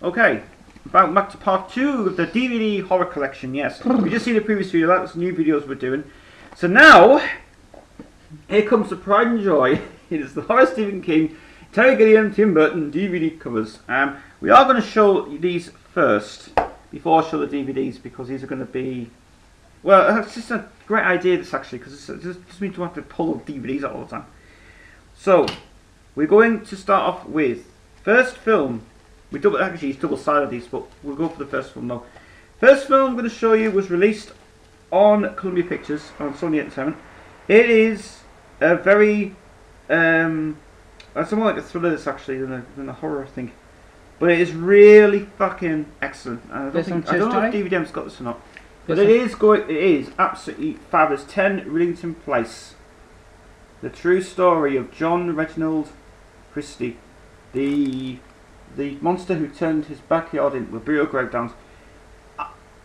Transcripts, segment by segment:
Okay, back to part 2 of the DVD horror collection. Yes, we just seen the previous video. That's new videos we're doing. So now, here comes the pride and joy. It is the horror Stephen King, Terry Gilliam, Tim Burton DVD covers. We are going to show these first before I show the DVDs because these are going to be. Well, it's just a great idea, this actually, because it just means we have to pull DVDs out all the time. So, we're going to start off with first film. Actually, it's double-sided these, but we'll go for the first film now. First film I'm going to show you was released on Columbia Pictures on Sony Entertainment. It is a very, it's more like a thriller this actually than a horror thing, but it is really fucking excellent. I don't know if dvdemm's got this or not. But it is absolutely fabulous. 10 Rillington Place. The true story of John Reginald Christie, the monster who turned his backyard into a burial grave downs.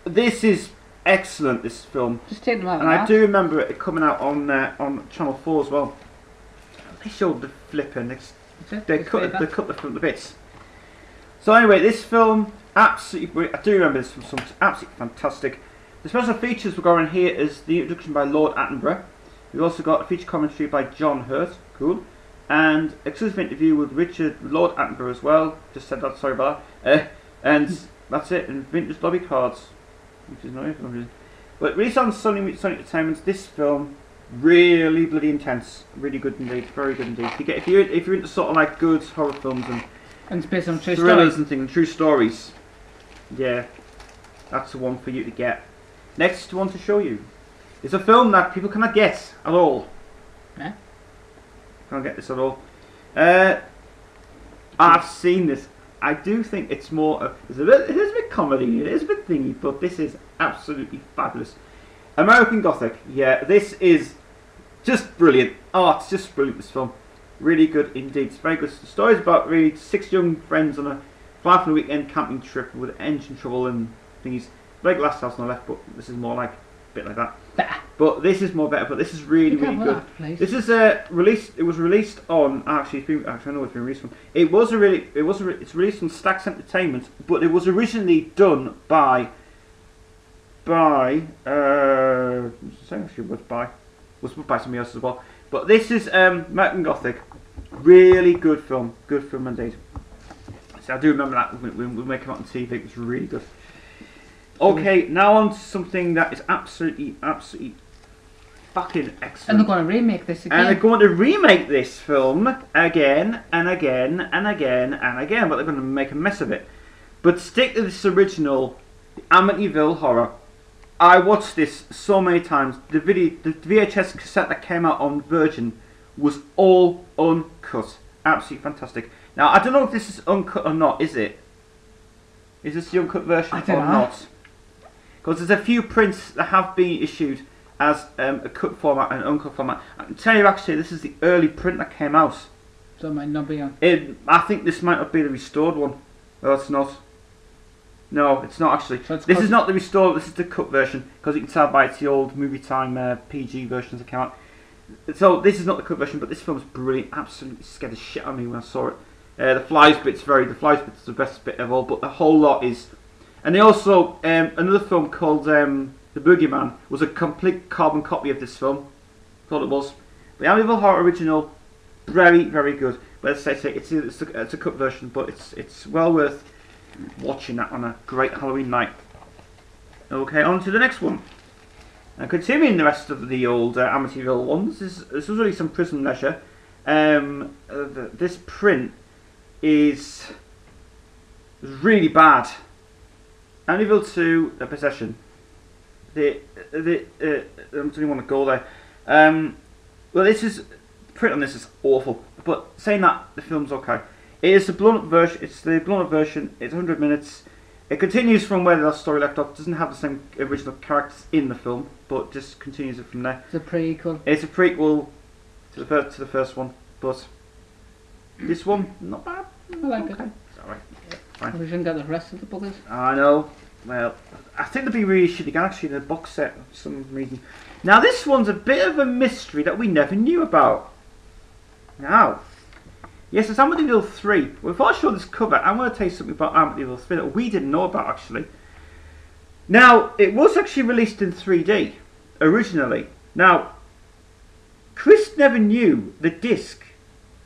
This is excellent, this film. Just take them out. And I do remember it coming out on Channel 4 as well. They showed the flipping. They cut the front bits. So anyway, this film, absolutely, I do remember this film, it's absolutely fantastic. The special features we're going here is the introduction by Lord Attenborough. We've also got a feature commentary by John Hurt, cool, and exclusive interview with Lord Attenborough as well. Just said that, sorry about that. And that's it. And vintage lobby cards, which is nice. But released on Sony Entertainment, this film really bloody intense, really good indeed, very good indeed. If you're into sort of like good horror films and it's based on true thrillers stories and things, true stories, yeah, that's the one for you to get. Next one to show you is a film that people cannot get at all. Yeah. Can't get this at all. I've seen this. I do think it's more. It is a bit comedy. It is a bit thingy, but this is absolutely fabulous. American Gothic. Yeah, this is just brilliant. Oh, it's just brilliant. This film, really good indeed. It's very good. The story is about really 6 young friends on a weekend camping trip with engine trouble and things. Like Last House on the Left, but this is more like a bit like that. Better. But this is more better. But this is really good. This is released. It was released on I know it's been released on. It's released on Stax Entertainment, but it was originally done by was by somebody else as well. But this is American Gothic. Really good film. Good film indeed. So I do remember that when we came out on TV. It was really good. Okay, now on to something that is absolutely fucking excellent. And they're going to remake this again. And they're going to remake this film again and again and again and again, but they're going to make a mess of it. But stick to this original, the Amityville Horror. I watched this so many times. The VHS cassette that came out on Virgin was all uncut. Absolutely fantastic. Now, I don't know if this is uncut or not, is it? Is this the uncut version or not? Because there's a few prints that have been issued as a cut format and uncut format. I can tell you actually, this is the early print that came out. So it might not be on. I think this might not be the restored one. No, it's not. No, it's not actually. So this is not the restored, this is the cut version. Because you can tell by it's the old Movie Time PG versions that came out. So this is not the cut version, but this film is brilliant. Absolutely scared the shit out of me when I saw it. The flies bit's the best bit of all, but the whole lot is. And they also another film called The Boogeyman was a complete carbon copy of this film. Thought it was. The Amityville Horror original, very good. But as I say, it's a cut version, but it's well worth watching that on a great Halloween night. Okay, on to the next one. And continuing the rest of the old Amityville ones, this was really some Prison Leisure. This print is really bad. Amityville 2, The Possession. I don't even want to go there. Well, print on this is awful. But saying that, the film's okay. It is the blown up version. It's the blown up version. It's 100 minutes. It continues from where the story left off. It doesn't have the same original characters in the film, but just continues it from there. It's a prequel. It's a prequel to the first one, but this one not bad. I like it. It's alright. Yeah, fine. We shouldn't get the rest of the bookers. I know. Well, I think they'd be really shitty again actually in a box set for some reason. Now this one's a bit of a mystery that we never knew about. Now, Yes, it's Amityville 3. Before I show this cover, I'm going to tell you something about Amityville 3 that we didn't know about actually. Now, it was actually released in 3D originally. Now, Kris never knew the disc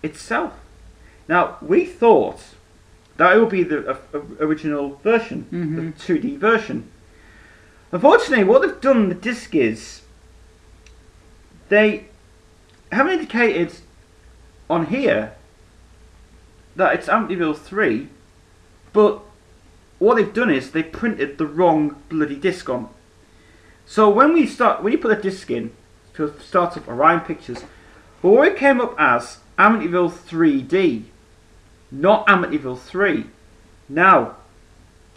itself. Now, we thought that it would be the original version, the 2D version. Unfortunately, what they've done on the disc is they haven't indicated on here that it's Amityville 3, but what they've done is they printed the wrong bloody disc on. So when you put the disc in to start up Orion Pictures, well, it came up as Amityville 3D, not Amityville 3. Now,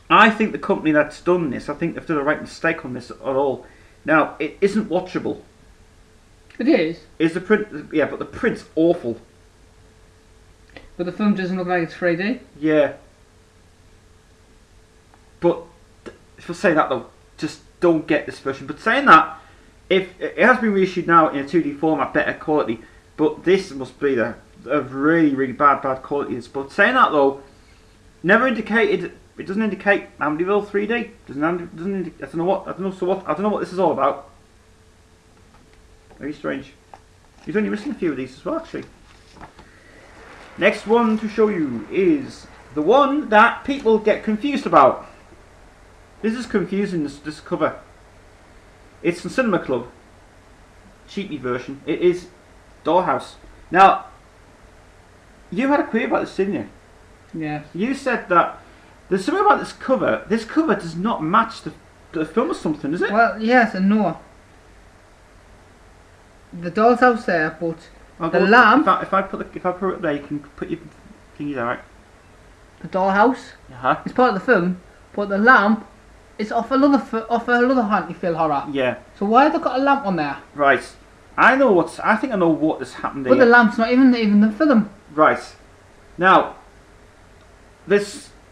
I think the company that's done this, I think they've done a right mistake on this at all. Now, it isn't watchable. It is. Is the print? Yeah, but the print's awful. But the film doesn't look like it's 3D. Yeah. But if I say that though, just don't get this version. But saying that, if it has been reissued now in a 2D format, better quality. But this must be a really, really bad quality. But saying that though, never indicated. It doesn't indicate Amityville 3D. Doesn't indicate, I don't know what this is all about. Very strange. You've only missing a few of these as well, actually. Next one to show you is the one that people get confused about. This is confusing, this cover. It's the Cinema Club cheapy version. It is Dollhouse. Now, you had a query about this, didn't you? Yeah. You said that there's something about this cover. This cover does not match the film or something, is it? Well, yes and no. The doll's house there, but the lamp. If I put it up there, you can put your thingies out. The dollhouse. It's part of the film, but the lamp is off another haunted film horror. Yeah. So why have they got a lamp on there? Right. I think I know what has happened there. But the lamp's not even the film. Right. Now, there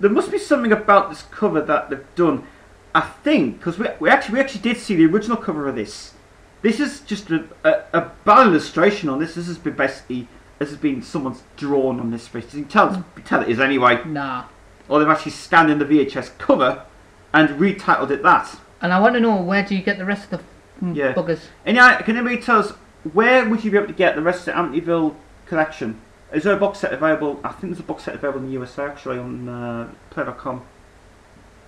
must be something about this cover that they've done. I think because we actually did see the original cover of this. This is just a bad illustration on this. This has been someone's drawn on this face. You can tell it is anyway. Nah. Or they've actually scanned in the VHS cover and retitled it that. And I want to know, where do you get the rest of the buggers? And yeah, can anybody tell us where would you be able to get the rest of the Amityville collection? Is there a box set available? I think there's a box set available in the USA actually on Play.com.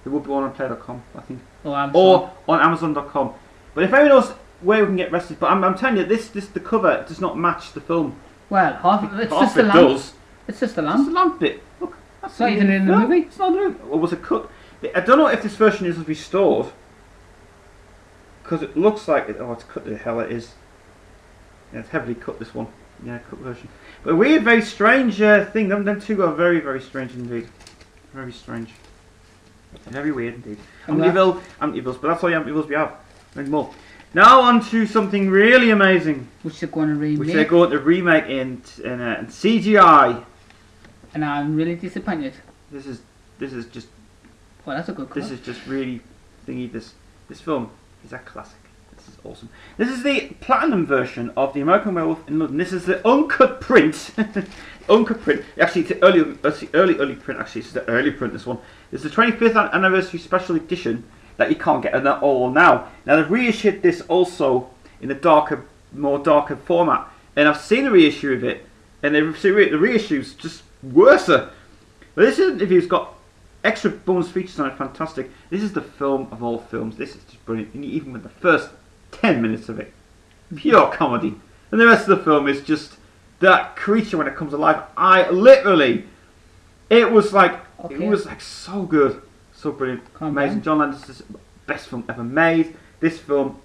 There will be one on Play.com, I think. Or on Amazon.com. But if anyone knows where we can get rested, but I'm telling you, the cover does not match the film. Well, it's just the lamp. Does. It's just the lamp. It's the lamp bit. Look, that's not even in the movie. It's not in the movie. Or was it cut? I don't know if this version is restored, because it looks like it. Oh, it's cut to the hell. It is. Yeah, it's heavily cut. This one. Yeah, cut version. But a weird, very strange thing. Them two are very, very strange indeed. Very strange. Very weird indeed. Amityvilles, but that's all the Amityvilles we have. No more. Now on to something really amazing. Which they're going to remake. Which they're going to remake in CGI. And I'm really disappointed. This is just. Well, that's a good cover. This is just really thingy. This film is a classic. This is awesome. This is the platinum version of the American Werewolf in London. This is the uncut print. Uncut print. Actually, it's the early print. Actually, it's the early print. This one. It's the 25th anniversary special edition that you can't get all now. Now they've reissued this also in a more darker format, and I've seen a reissue of it, and the reissue's just worse. But this interview's got extra bonus features on it. Fantastic. This is the film of all films. This is just brilliant. And even with the first 10 minutes of it, pure comedy, and the rest of the film is just that creature when it comes alive. It was like so good. So brilliant, amazing. John Landis' best film ever made. This film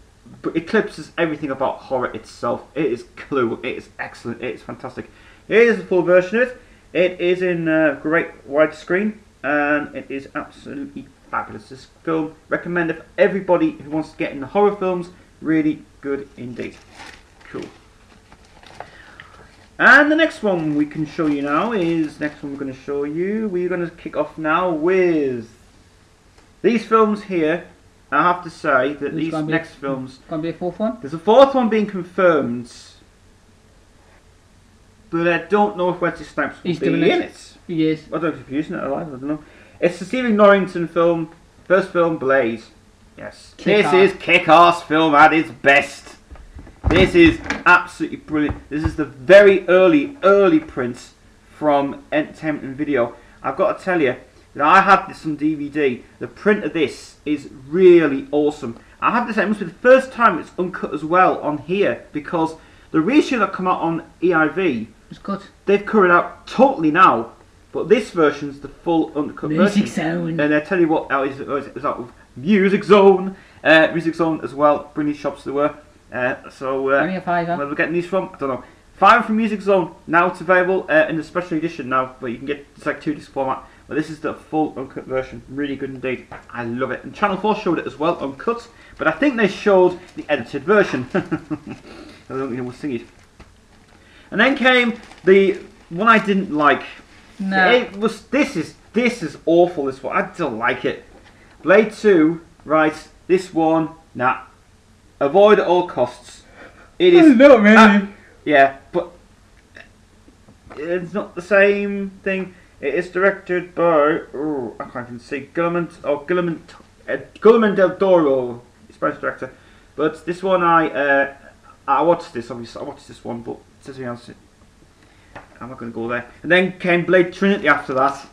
eclipses everything about horror itself. It is cool. It is excellent. It is fantastic. Here is the full version of it. It is in great widescreen, and it is absolutely fabulous. This film recommended for everybody who wants to get into horror films. Really good indeed. Cool. And the next one we can show you now is we're going to kick off now with these films here. I have to say that these next films. Going to be a fourth one? There's a fourth one being confirmed. but I don't know if Wesley Snipes will be in it. He is. I don't know if he's using it alive, I don't know. It's the Stephen Norrington film, first film, Blaze. Yes. This is kick-ass film at its best. This is absolutely brilliant. This is the very early prints from Entertainment and Video. I've got to tell you that I had this on DVD. The print of this is really awesome. I have to say, it must be the first time it's uncut as well on here, because the reissue that come out on EIV, it's good. They've cut it out totally now, but this version's the full uncut version. Music Zone. And I tell you what, it's out with Music Zone. Music Zone as well. Brilliant shops they were. Only a fiver. Where we're getting these from, I don't know. $5 from Music Zone. Now it's available in the special edition now, but you can get it's like 2-disc format. But this is the full uncut version. Really good indeed. I love it. And Channel 4 showed it as well, uncut. But I think they showed the edited version. I don't think we'll see it. And then came the one I didn't like. No. It was this is awful. This one I don't like it. Blade 2, right? This one, nah. Avoid at all costs. It is not really. Yeah, but it's not the same thing. It is directed by I can't even see Guillermo del Toro, Spanish director. But this one I watched this. Obviously, I watched this one, but it says else. I'm not going to go there. And then came Blade Trinity after that.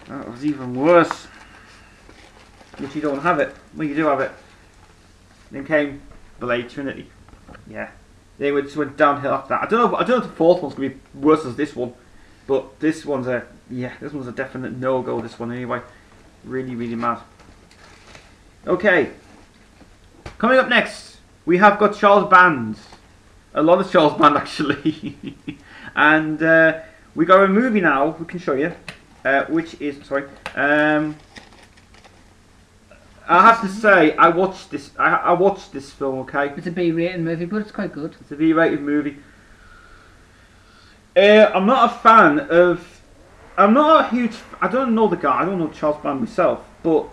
That was even worse. Which you don't have it. Well, you do have it. Then came Blade Trinity. Yeah, they just went downhill after that. I don't know if the fourth one's going to be worse than this one, but this one's a definite no-go. This one anyway. Really mad. Okay. Coming up next, we have got Charles Band. A lot of Charles Band actually. And we got a movie now. We can show you, which is I have to say, I watched this. I watched this film. Okay, it's a B-rated movie, but it's quite good. It's a B-rated movie. I'm not a fan of. I'm not a huge. I don't know the guy. I don't know Charles Band myself. But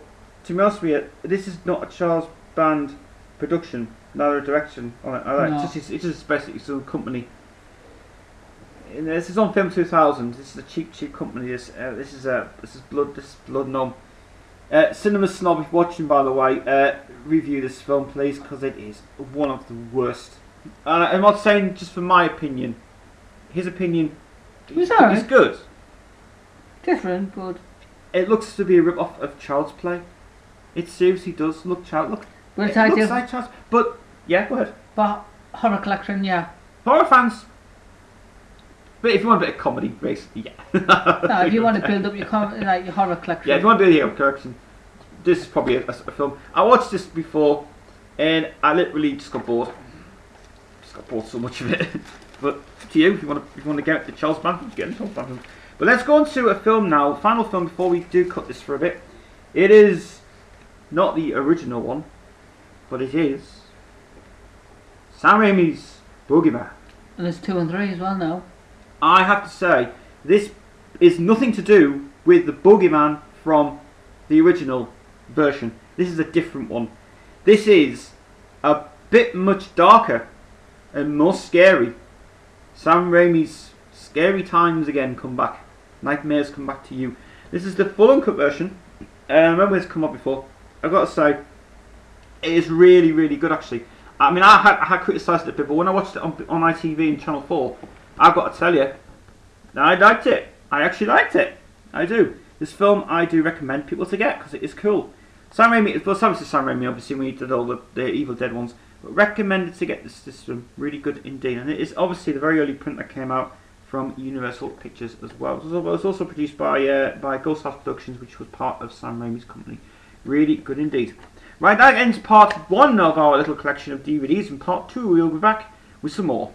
to be honest with you, this is not a Charles Band production, neither a direction on it. No. It's just basically it's a company. And this is on Film 2000. This is a cheap company. This is Blood Nom. Cinema Snob, if you're watching, by the way, review this film, please, because it is one of the worst. I'm not saying just for my opinion. His opinion is good. Different, but it looks to be a rip-off of Child's Play. It seriously does look Child's Play. But yeah, go ahead. But horror collection, yeah. Horror fans. But if you want a bit of comedy, basically, yeah. No, if you want to build up your your horror collection. Yeah, if you want to build your horror collection, this is probably a film. I watched this before, and I literally just got bored. Just got bored so much of it. But to you, if you want to get the Charles Band, get the Charles Band. But let's go on to a film now, final film before we do cut this for a bit. It is not the original one, but it is Sam Raimi's Boogeyman. And there's 2 and 3 as well now. I have to say, this is nothing to do with the Boogeyman from the original version. This is a different one. This is a bit much darker and more scary. Sam Raimi's scary times again come back. Nightmares come back to you. This is the full uncut version. I remember it's come up before. I've got to say, it is really good actually. I mean, I had criticised it a bit, but when I watched it on ITV and Channel 4, I've got to tell you, I liked it. I actually liked it. I do. This film I do recommend people to get because it is cool. Sam Raimi, well, Sam Raimi obviously when he did all the Evil Dead ones, but recommended to get this film. Really good indeed. And it is obviously the very early print that came out from Universal Pictures as well. It was also produced by Ghost House Productions, which was part of Sam Raimi's company. Really good indeed. Right, that ends part 1 of our little collection of DVDs. In part 2 we'll be back with some more.